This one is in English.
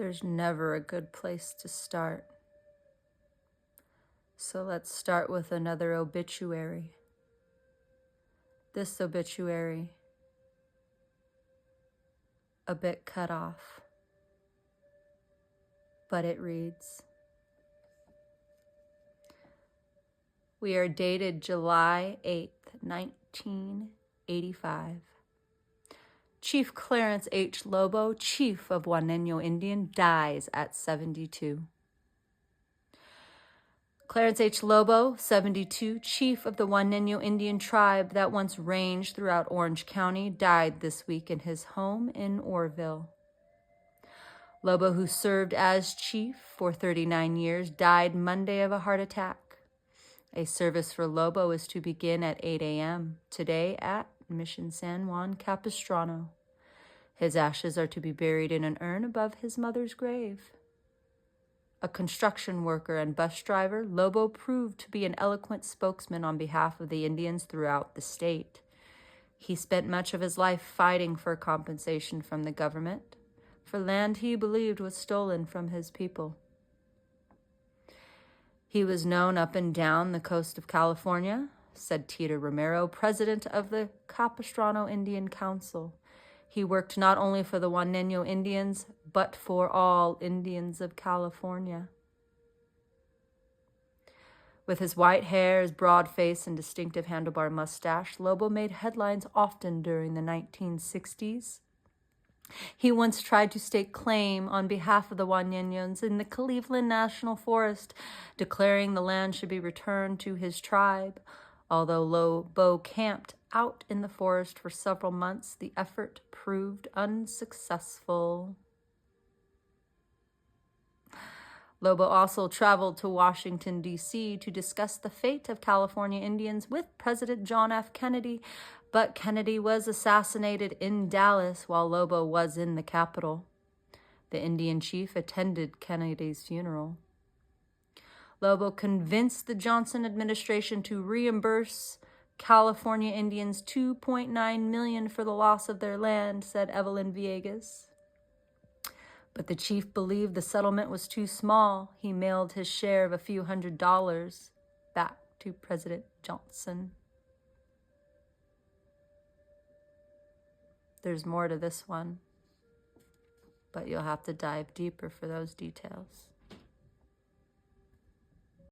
There's never a good place to start. So let's start with another obituary. This obituary, a bit cut off, but it reads, we are dated July 8th, 1985. Chief Clarence H. Lobo, Chief of Juaneño Indian, dies at 72. Clarence H. Lobo, 72, Chief of the Juaneño Indian tribe that once ranged throughout Orange County, died this week in his home in Orrville. Lobo, who served as chief for 39 years, died Monday of a heart attack. A service for Lobo is to begin at 8 a.m. today at Mission San Juan Capistrano. His ashes are to be buried in an urn above his mother's grave. A construction worker and bus driver, Lobo proved to be an eloquent spokesman on behalf of the Indians throughout the state. He spent much of his life fighting for compensation from the government for land he believed was stolen from his people. He was known up and down the coast of California, said Tita Romero, president of the Capistrano Indian Council. He worked not only for the Juaneño Indians, but for all Indians of California. With his white hair, his broad face, and distinctive handlebar mustache, Lobo made headlines often during the 1960s. He once tried to stake claim on behalf of the Juaneños in the Cleveland National Forest, declaring the land should be returned to his tribe. Although Lobo camped out in the forest for several months, the effort proved unsuccessful. Lobo also traveled to Washington, D.C. to discuss the fate of California Indians with President John F. Kennedy, but Kennedy was assassinated in Dallas while Lobo was in the capital. The Indian chief attended Kennedy's funeral. Lobo convinced the Johnson administration to reimburse California Indians $2.9 million for the loss of their land, said Evelyn Villegas. But the chief believed the settlement was too small. He mailed his share of a few $100s back to President Johnson. There's more to this one, but you'll have to dive deeper for those details.